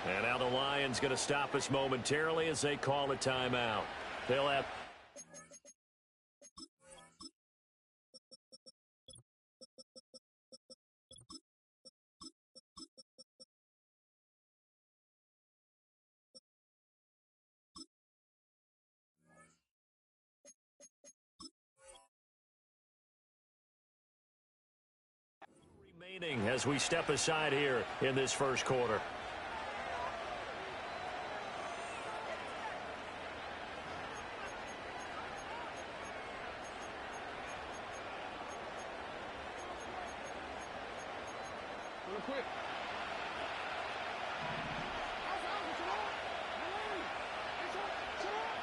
And now the Lions going to stop us momentarily as they call a timeout. They'll have... remaining as we step aside here in this first quarter.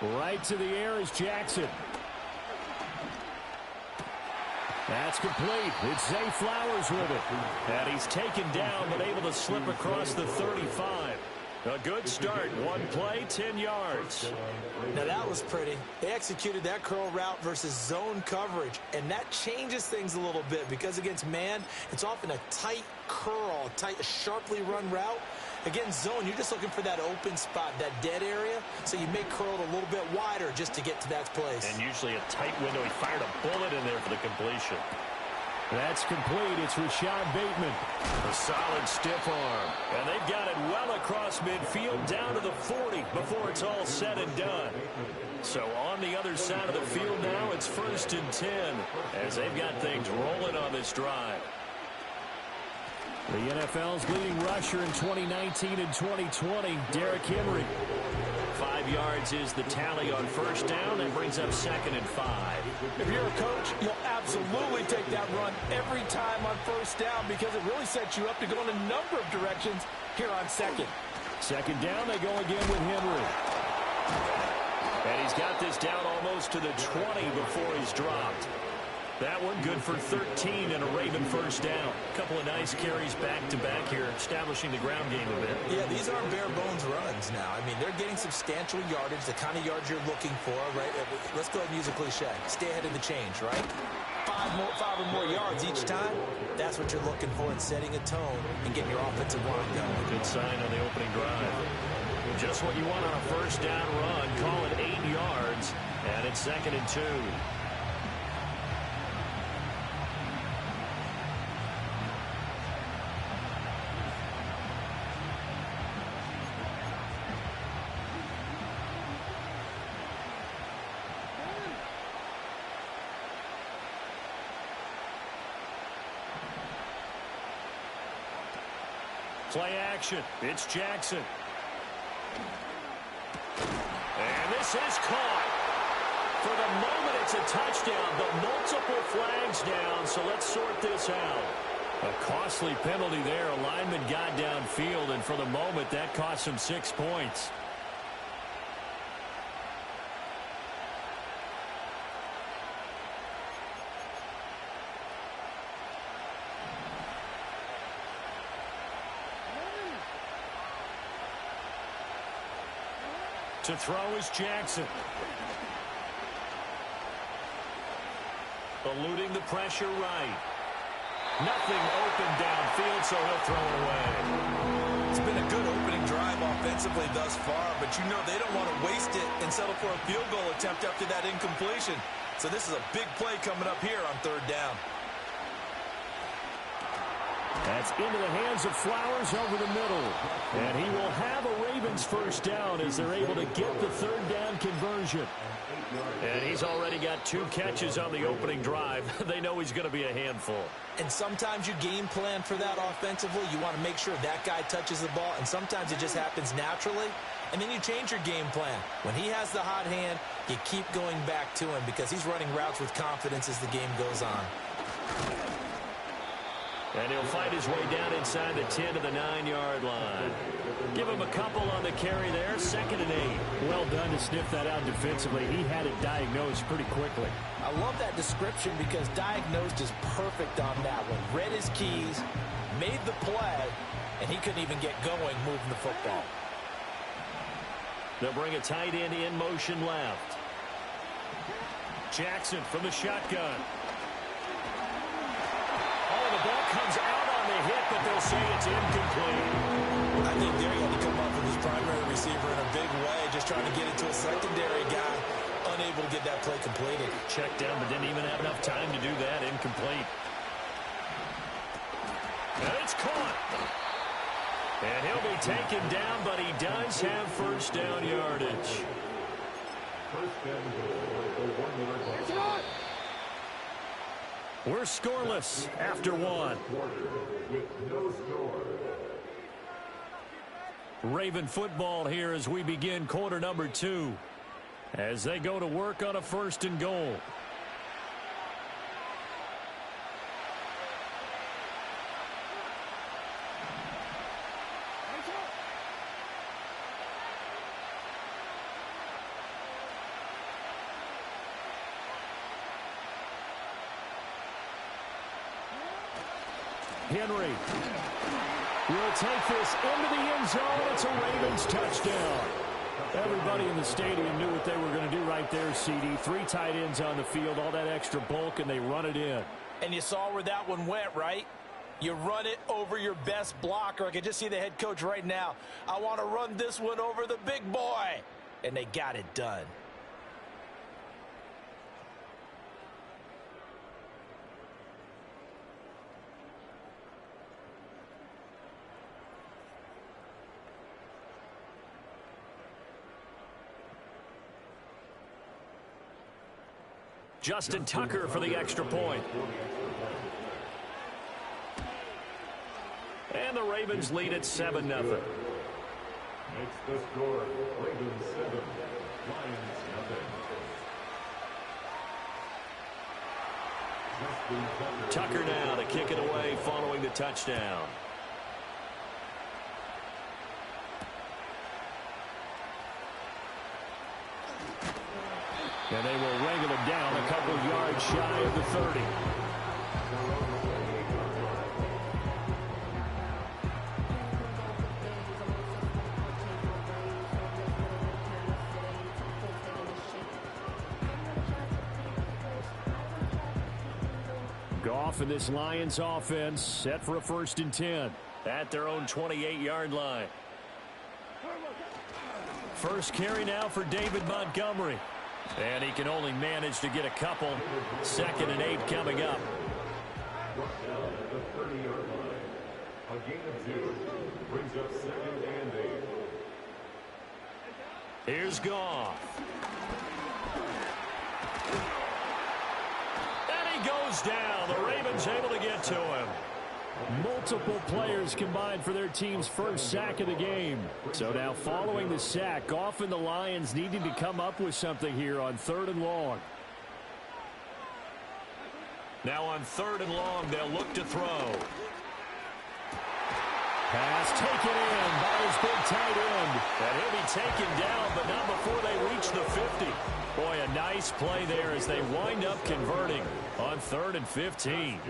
Right to the air is Jackson. That's complete. It's Zay Flowers with it. And he's taken down but able to slip across the 35. A good start. One play, 10 yards. Now that was pretty. They executed that curl route versus zone coverage, and that changes things a little bit because against man, it's often a tight curl, tight, sharply run route. Against zone, you're just looking for that open spot, that dead area, so you may curl it a little bit wider just to get to that place. And usually a tight window. He fired a bullet in there for the completion. That's complete. It's Rashad Bateman. A solid stiff arm. And they've got it well across midfield down to the 40 before it's all said and done. So on the other side of the field now, it's 1st and 10 as they've got things rolling on this drive. The NFL's leading rusher in 2019 and 2020, Derrick Henry. 5 yards is the tally on first down and brings up 2nd and 5. If you're a coach, you'll absolutely take that run every time on first down because it really sets you up to go in a number of directions here on second. 2nd down, they go again with Henry. And he's got this down almost to the 20 before he's dropped. That one good for 13 and a Raven first down. A couple of nice carries back-to-back here, establishing the ground game a bit. Yeah, these aren't bare-bones runs now. I mean, they're getting substantial yardage, the kind of yards you're looking for, right? Let's go ahead and use a cliche. Stay ahead of the change, right? Five or more yards each time. That's what you're looking for in setting a tone and getting your offensive line going. Good sign on the opening drive. Just what you want on a first down run. Call it 8 yards, and it's 2nd and 2. Play action. It's Jackson. And this is caught. For the moment, it's a touchdown, but multiple flags down, so let's sort this out. A costly penalty there. A lineman got downfield, and for the moment, that cost him 6 points. To throw is Jackson. Eluding the pressure right. Nothing open downfield, so he'll throw it away. It's been a good opening drive offensively thus far, but you know they don't want to waste it and settle for a field goal attempt after that incompletion. So this is a big play coming up here on 3rd down. That's into the hands of Flowers over the middle. And he will have a Ravens first down as they're able to get the 3rd down conversion. And he's already got 2 catches on the opening drive. They know he's going to be a handful. And sometimes you game plan for that offensively. You want to make sure that guy touches the ball, and sometimes it just happens naturally. And then you change your game plan. When he has the hot hand, you keep going back to him because he's running routes with confidence as the game goes on. And he'll fight his way down inside the 10 to the 9-yard line. Give him a couple on the carry there. 2nd and 8. Well done to sniff that out defensively. He had it diagnosed pretty quickly. I love that description because diagnosed is perfect on that one. Read his keys, made the play, and he couldn't even get going moving the football. They'll bring a tight end in motion left. Jackson from the shotgun. Ball comes out on the hit, but they'll say it's incomplete. I think there you had to come up with play completed. Checked down, but didn't even have enough time to do that. Incomplete. And it's caught. And he'll be taken down, but he does have first down yardage. We're scoreless after one. Raven football here as we begin quarter number 2. As they go to work on a 1st and goal. Henry will take this into the end zone. It's a Ravens touchdown. Everybody in the stadium knew what they were going to do right there, CD. 3 tight ends on the field, all that extra bulk, and they run it in. And you saw where that one went, right? You run it over your best blocker. I can just see the head coach right now. I want to run this one over the big boy. And they got it done. Justin Tucker for the extra point. And the Ravens lead at 7-0. Makes the score Ravens 7, Lions nothing. Tucker now to kick it away following the touchdown. And they will wrangle him down a couple yards shy of the 30. Goff and this Lions offense set for a 1st and 10 at their own 28-yard line. First carry now for David Montgomery. And he can only manage to get a couple. 2nd and 8 coming up. The 30-yard line. A gain of 2 brings up 2nd and 8. Here's Goff. And he goes down. The Ravens able to get to him. Multiple players combined for their team's first sack of the game. So now following the sack, Goff and the Lions needing to come up with something here on 3rd and long. Now on 3rd and long, they'll look to throw. Pass taken in by his big tight end. And he'll be taken down, but not before they reach the 50. Boy, a nice play there as they wind up converting on 3rd and 15.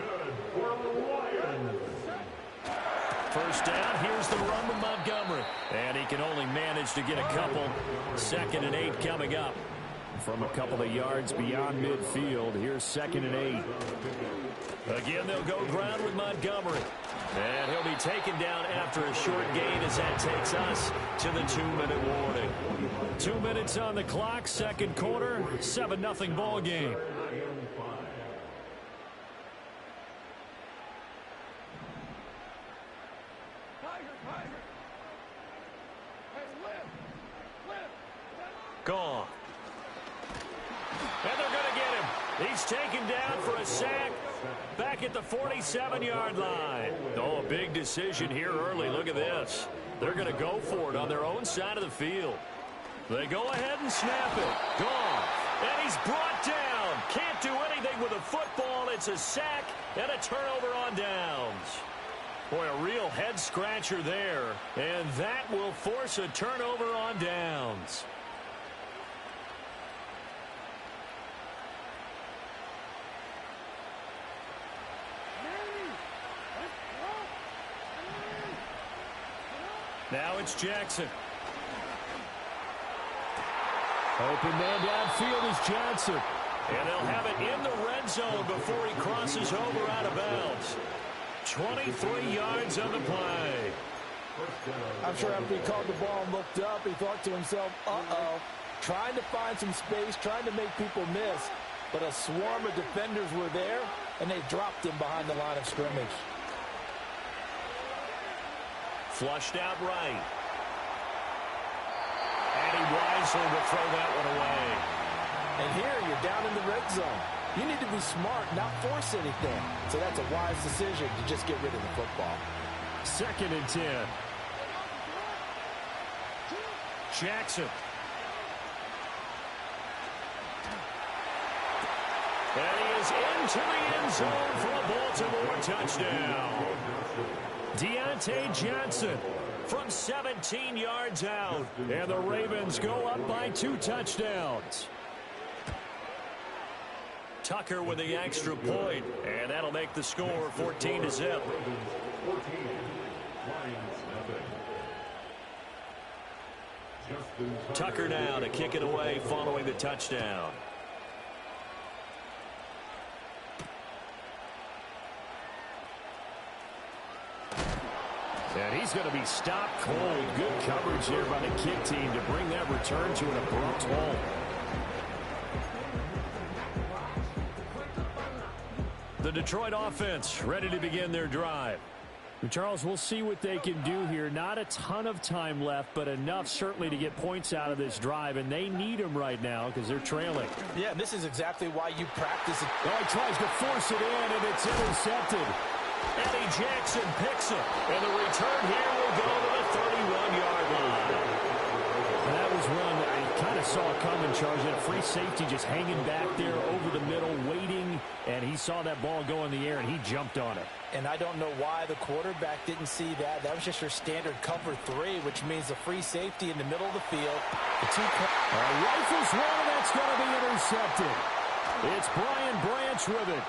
First down, here's the run with Montgomery. And he can only manage to get a couple. 2nd and 8 coming up. From a couple of yards beyond midfield, here's 2nd and 8. Again, they'll go ground with Montgomery. And he'll be taken down after a short gain as that takes us to the 2-minute warning. 2 minutes on the clock, 2nd quarter, 7-0 ball game. Gone. And they're going to get him. He's taken down for a sack back at the 47-yard line. Oh, a big decision here early. Look at this. They're going to go for it on their own side of the field. They go ahead and snap it. Gone. And he's brought down. Can't do anything with a football. It's a sack and a turnover on downs. Boy, a real head-scratcher there. And that will force a turnover on downs. Now it's Jackson. Open man downfield is Johnson. And they'll have it in the red zone before he crosses over out of bounds. 23 yards on the play. I'm sure after he caught the ball and looked up, he thought to himself, uh-oh. trying to find some space, trying to make people miss. But a swarm of defenders were there, and they dropped him behind the line of scrimmage. Flushed out right. And he wisely will throw that one away. And here you're down in the red zone. You need to be smart, not force anything. So that's a wise decision to just get rid of the football. 2nd and 10. Jackson. And he is into the end zone for a Baltimore touchdown. Deontay Johnson from 17 yards out. And the Ravens go up by 2 touchdowns. Tucker with the extra point, and that'll make the score 14-0. Tucker now to kick it away following the touchdown. And he's going to be stopped cold. Good coverage here by the kick team to bring that return to an abrupt halt. The Detroit offense ready to begin their drive. Charles, we'll see what they can do here. Not a ton of time left, but enough certainly to get points out of this drive, and they need them right now because they're trailing. Yeah, this is exactly why you practice it. Oh, he tries to force it in, and it's intercepted. Eddie Jackson picks it, and the return here will go to the 31-yard line. And that was one that I kind of saw coming, Charles. He had a free safety just hanging back there over the middle, waiting, and he saw that ball go in the air, and he jumped on it. And I don't know why the quarterback didn't see that. That was just your standard cover 3, which means a free safety in the middle of the field. The rifles one, and that's going to be intercepted. It's Brian Branch with it.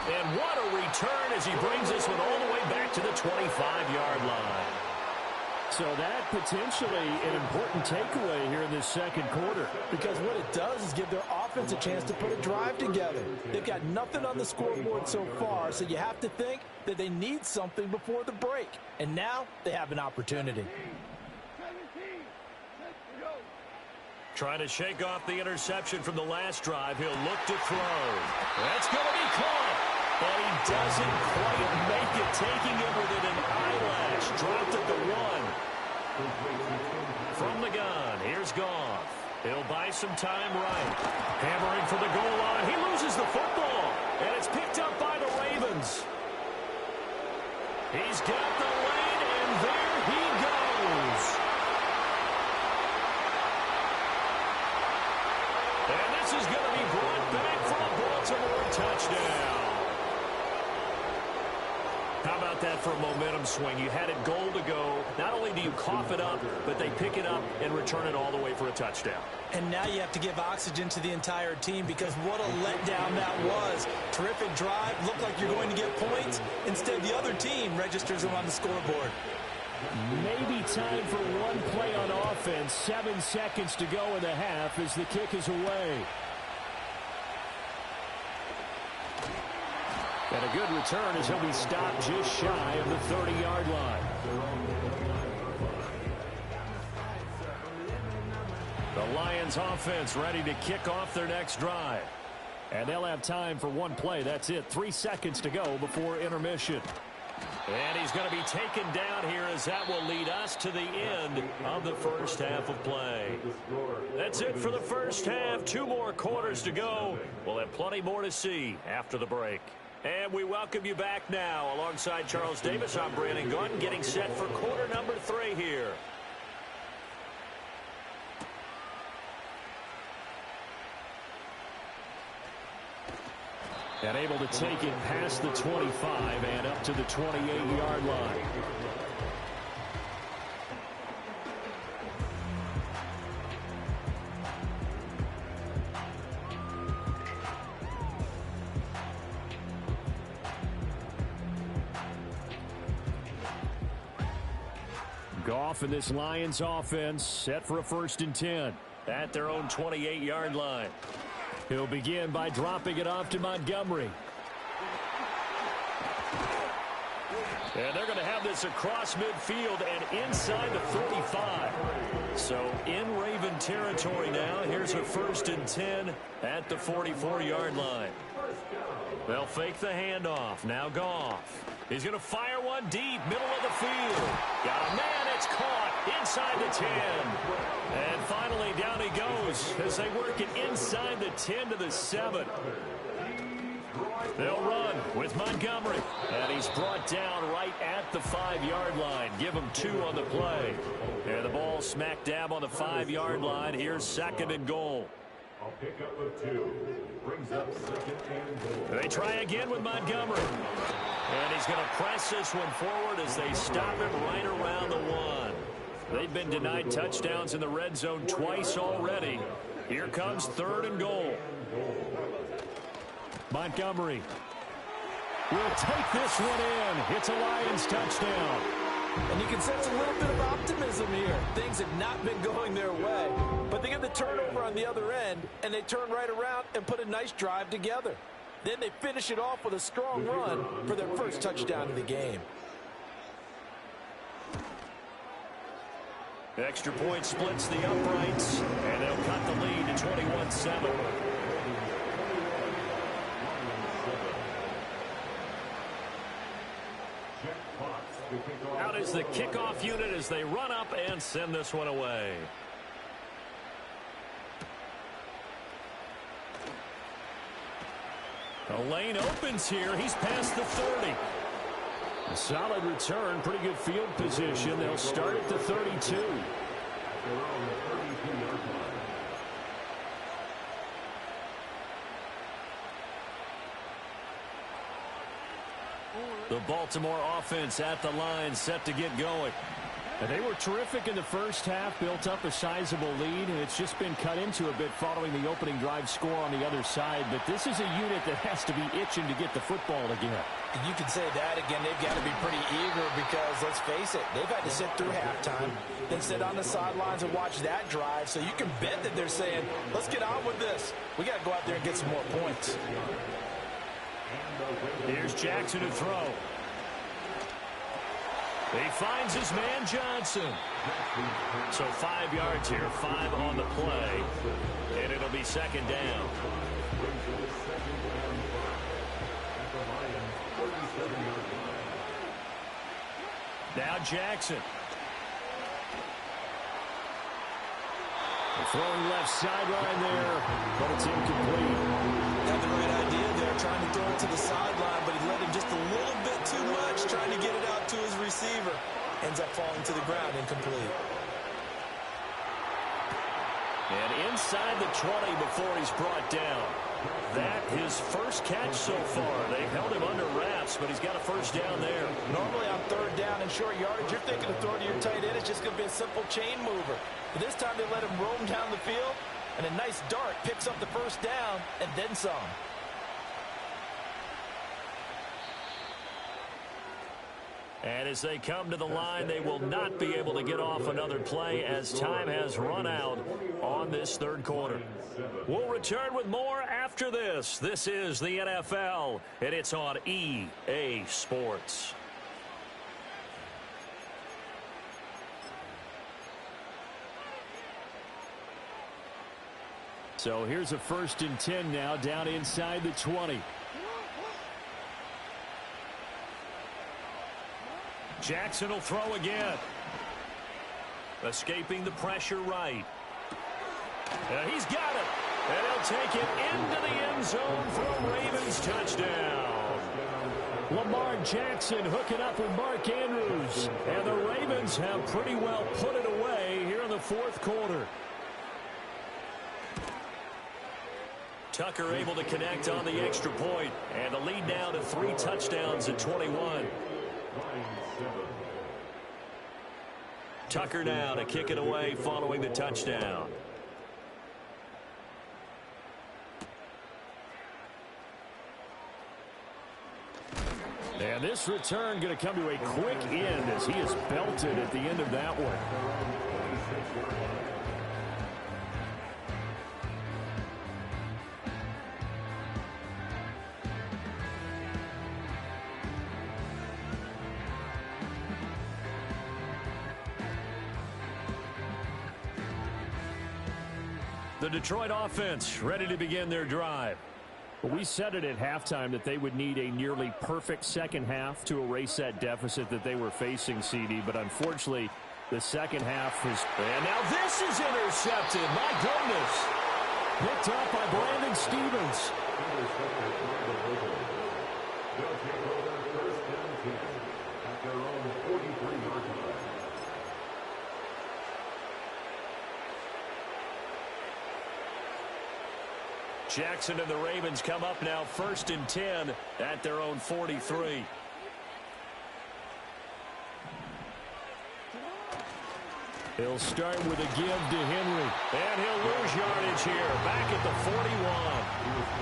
And what a return as he brings this one all the way back to the 25-yard line. So that potentially an important takeaway here in this second quarter. Because what it does is give their offense a chance to put a drive together. They've got nothing on the scoreboard so far, so you have to think that they need something before the break. And now they have an opportunity. Trying to shake off the interception from the last drive. He'll look to throw. That's going to be caught. But he doesn't quite make it, taking it within an eyelash. Dropped at the 1. From the gun, here's Goff. He'll buy some time right. Hammering for the goal line. He loses the football. And it's picked up by the Ravens. He's got the lane, and there he goes. And this is going to be brought back for a Baltimore touchdown. How about that for a momentum swing? You had it goal to go. Not only do you cough it up, but they pick it up and return it all the way for a touchdown. And now you have to give oxygen to the entire team because what a letdown that was. Terrific drive. Looked like you're going to get points. Instead, the other team registers them on the scoreboard. Maybe time for one play on offense. 7 seconds to go in the half as the kick is away. And a good return as he'll be stopped just shy of the 30-yard line. The Lions offense ready to kick off their next drive. And they'll have time for one play. That's it. 3 seconds to go before intermission. And he's going to be taken down here as that will lead us to the end of the first half of play. That's it for the first half. 2 more quarters to go. We'll have plenty more to see after the break. And we welcome you back now. Alongside Charles Davis, I'm Brandon Gaudin, getting set for quarter number 3 here. And able to take it past the 25 and up to the 28-yard line. Goff and this Lions offense set for a 1st and 10 at their own 28-yard line. He'll begin by dropping it off to Montgomery. And they're going to have this across midfield and inside the 45. So in Raven territory now. Here's a 1st and 10 at the 44-yard line. They'll fake the handoff. Now Goff. He's going to fire one deep, middle of the field. Got a man. It's caught inside the 10. And finally, down he goes as they work it inside the 10 to the 7. They'll run with Montgomery. And he's brought down right at the 5-yard line. Give him 2 on the play. And the ball smack dab on the 5-yard line. Here's 2nd and goal. A pickup of 2. Brings up 2nd and goal. They try again with Montgomery. And he's going to press this one forward as they stop him right around the 1. They've been denied touchdowns in the red zone twice already. Here comes 3rd and goal. Montgomery will take this one in. It's a Lions touchdown. And you can sense a little bit of optimism here. Things have not been going their way, but they get the turnover on the other end, and they turn right around and put a nice drive together. Then they finish it off with a strong run for their first touchdown of the game. Extra point splits the uprights, and they'll cut the lead to 21-7. Out is the kickoff unit as they run up and send this one away. The lane opens here. He's past the 30. A solid return, pretty good field position. They'll start at the 32. The Baltimore offense at the line, set to get going. And they were terrific in the first half, built up a sizable lead, and it's just been cut into a bit following the opening drive score on the other side. But this is a unit that has to be itching to get the football again. You can say that again. They've got to be pretty eager because, let's face it, they've had to sit through halftime, then sit on the sidelines and watch that drive. So you can bet that they're saying, let's get on with this. We got to go out there and get some more points. Here's Jackson to throw. He finds his man Johnson. So 5 yards here, 5 on the play. And it'll be 2nd down. Now Jackson. Throwing left sideline there, but it's incomplete. Had the right idea there, trying to throw it to the sideline, but he let him just a little bit too much, trying to get it out to his receiver. Ends up falling to the ground, incomplete. And inside the 20 before he's brought down. That his first catch so far. They've held him under wraps, but he's got a 1st down there. Normally on 3rd down and short yardage, you're thinking of throwing to your tight end. It's just going to be a simple chain mover. But this time they let him roam down the field, and a nice dart picks up the 1st down and then some. And as they come to the line, they will not be able to get off another play as time has run out on this 3rd quarter. We'll return with more after this. This is the NFL, and it's on EA Sports. So here's a 1st and 10 now, down inside the 20. Jackson will throw again. Escaping the pressure right. He's got it. And he'll take it into the end zone for a Ravens touchdown. Lamar Jackson hooking up with Mark Andrews. And the Ravens have pretty well put it away here in the 4th quarter. Tucker able to connect on the extra point. And the lead now to 3 touchdowns at 21. Tucker now to kick it away following the touchdown. And this return going to come to a quick end as he is belted at the end of that one. The Detroit offense ready to begin their drive. We said it at halftime that they would need a nearly perfect second half to erase that deficit that they were facing, CD. But unfortunately, the second half is... And now this is intercepted. My goodness. Picked up by Brandon Stevens. They'll take over first down 10 at their own 43-yard line. Jackson and the Ravens come up now first and 10 at their own 43. He'll start with a give to Henry. And he'll lose yardage here. Back at the 41.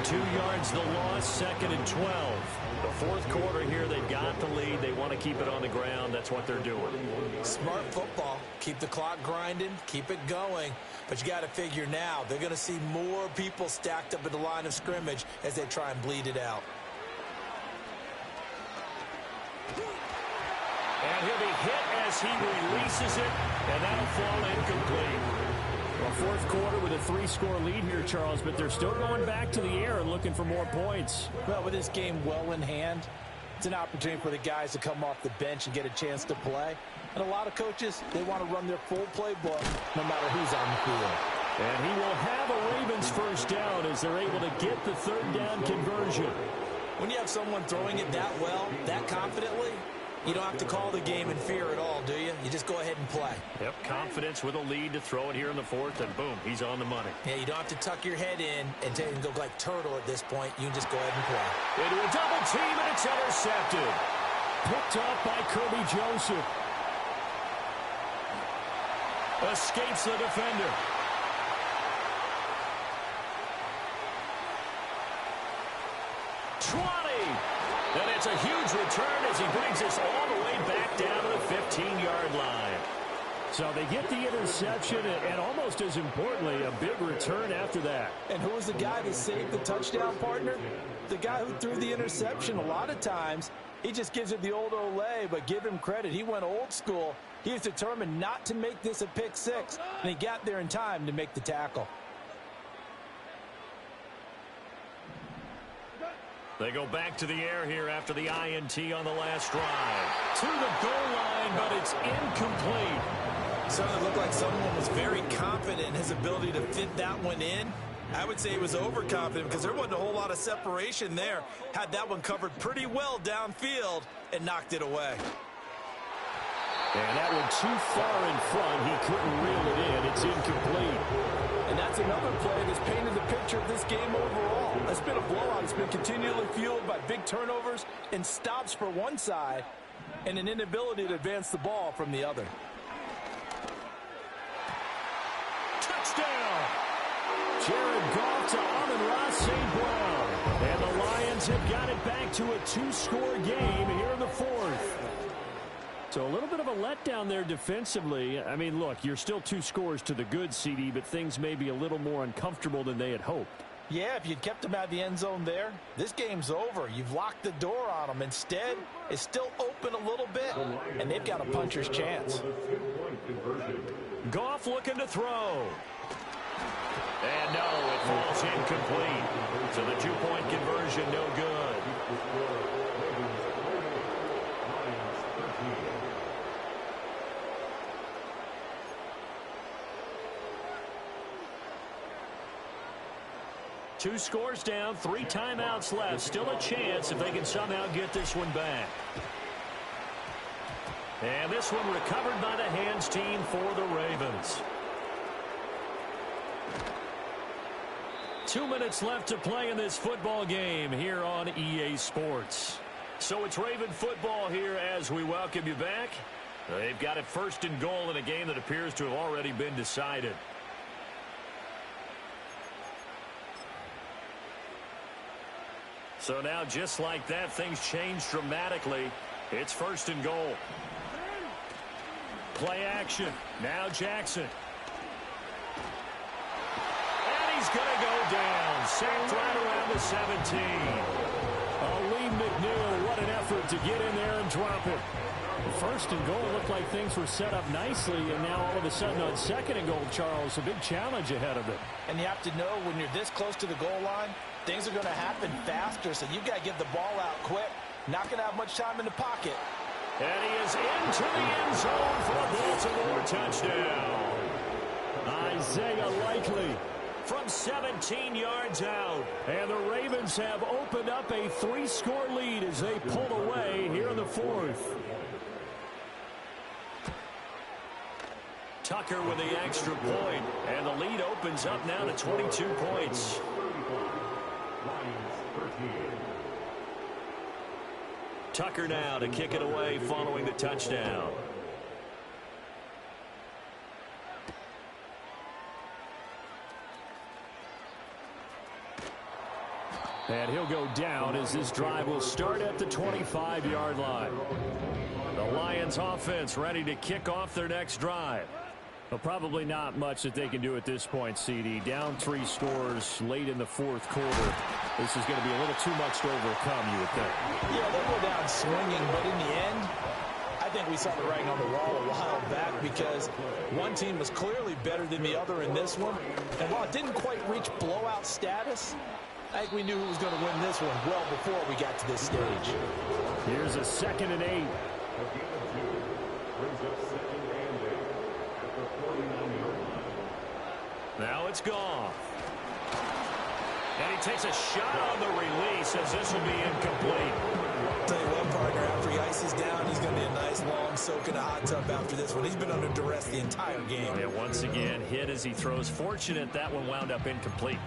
2 yards the loss, second and 12. The fourth quarter here, they've got the lead. They want to keep it on the ground. That's what they're doing. Smart football. Keep the clock grinding. Keep it going. But you got to figure now, they're going to see more people stacked up at the line of scrimmage as they try and bleed it out. And he'll be hit as he releases it, and that'll fall incomplete. Well, fourth quarter with a 3-score lead here, Charles, but they're still going back to the air and looking for more points. Well, with this game well in hand, it's an opportunity for the guys to come off the bench and get a chance to play. And a lot of coaches, they want to run their full playbook no matter who's on the field. And he will have a Ravens first down as they're able to get the third down conversion. When you have someone throwing it that well, that confidently, you don't have to call the game in fear at all, do you? You just go ahead and play. Yep, confidence with a lead to throw it here in the fourth, and boom, he's on the money. Yeah, you don't have to tuck your head in and go like turtle at this point. You can just go ahead and play. Into a double team, and it's intercepted. Picked up by Kirby Joseph. Escapes the defender. And it's a huge return as he brings us all the way back down to the 15-yard line. So they get the interception, and almost as importantly, a big return after that. And who was the guy that saved the touchdown, partner? The guy who threw the interception. A lot of times, he just gives it the old Olay, but give him credit. He went old school. He was determined not to make this a pick six, and he got there in time to make the tackle. They go back to the air here after the INT on the last drive. To the goal line, but it's incomplete. Certainly looked like someone was very confident in his ability to fit that one in. I would say he was overconfident because there wasn't a whole lot of separation there. Had that one covered pretty well downfield and knocked it away. And that one too far in front. He couldn't reel it in. It's incomplete. And that's another play that's painted the picture of this game overall. It's been a blowout. It's been continually fueled by big turnovers and stops for one side and an inability to advance the ball from the other. Touchdown! Jared Goff to Amon-Ra St. Brown. And the Lions have got it back to a 2-score game here in the fourth. So a little bit of a letdown there defensively. I mean, look, you're still 2 scores to the good, CD, but things may be a little more uncomfortable than they had hoped. Yeah, if you'd kept them out of the end zone there, this game's over. You've locked the door on them. Instead, it's still open a little bit, and they've got a puncher's chance. Goff looking to throw. And no, it falls incomplete. So the 2-point conversion, no good. Two scores down, 3 timeouts left. Still a chance if they can somehow get this one back. And this one recovered by the hands team for the Ravens. 2 minutes left to play in this football game here on EA Sports. So it's Raven football here as we welcome you back. They've got it first and goal in a game that appears to have already been decided. So now, just like that, things change dramatically. It's first and goal. Play action. Now Jackson. And he's going to go down. Sacked right around the 17. Lee McNeil, what an effort to get in there and drop it. First and goal looked like things were set up nicely, and now all of a sudden on second and goal, Charles, a big challenge ahead of it. And you have to know when you're this close to the goal line, things are going to happen faster, so you've got to get the ball out quick. Not going to have much time in the pocket. And he is into the end zone for a Baltimore touchdown. Isaiah Likely from 17 yards out. And the Ravens have opened up a 3-score lead as they pull away here in the fourth. Tucker with the extra point, and the lead opens up now to 22 points. Tucker now to kick it away following the touchdown. And he'll go down as this drive will start at the 25-yard line. The Lions offense ready to kick off their next drive. Well, probably not much that they can do at this point, CD. Down 3 scores late in the fourth quarter. This is going to be a little too much to overcome, you would think. Yeah, they'll go down swinging, but in the end, I think we saw the writing on the wall a while back because one team was clearly better than the other in this one. And while it didn't quite reach blowout status, I think we knew who was going to win this one well before we got to this stage. Here's a 2nd and 8. Now it's gone. And he takes a shot on the release as this will be incomplete. Tell you what, partner, after he ices down, he's going to be a nice long soak in a hot tub after this one. He's been under duress the entire game. And once again, hit as he throws. Fortunate that one wound up incomplete.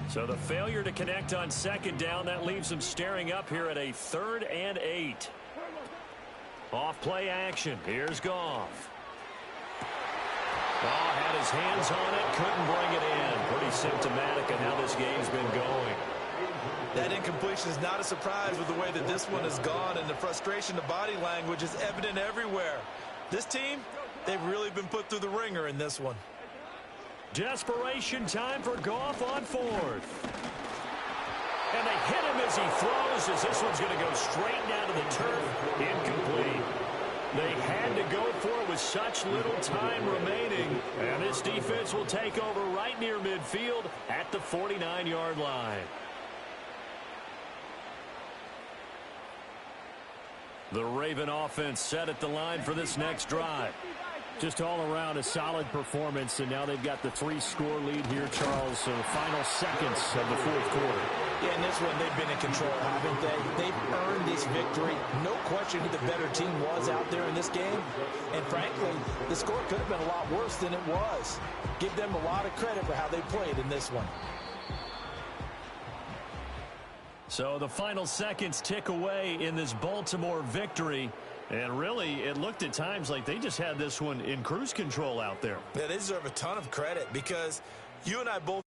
So the failure to connect on 2nd down, that leaves him staring up here at a 3rd and 8. Off play action. Here's Goff. Oh, had his hands on it, couldn't bring it in. Pretty symptomatic of how this game's been going. That incompletion is not a surprise with the way that this one has gone, and the frustration, the body language is evident everywhere. This team, they've really been put through the ringer in this one. Desperation time for Goff on 4th. And they hit him as he throws, as this one's going to go straight down to the turf. Incomplete. They had to go for it with such little time remaining. And this defense will take over right near midfield at the 49-yard line. The Raven offense set at the line for this next drive. Just all around a solid performance, and now they've got the 3-score lead here, Charles. So the final seconds of the fourth quarter. Yeah, in this one, they've been in control, haven't they? They've earned this victory. No question who the better team was out there in this game. And frankly, the score could have been a lot worse than it was. Give them a lot of credit for how they played in this one. So the final seconds tick away in this Baltimore victory. And really, it looked at times like they just had this one in cruise control out there. Yeah, they deserve a ton of credit because you and I both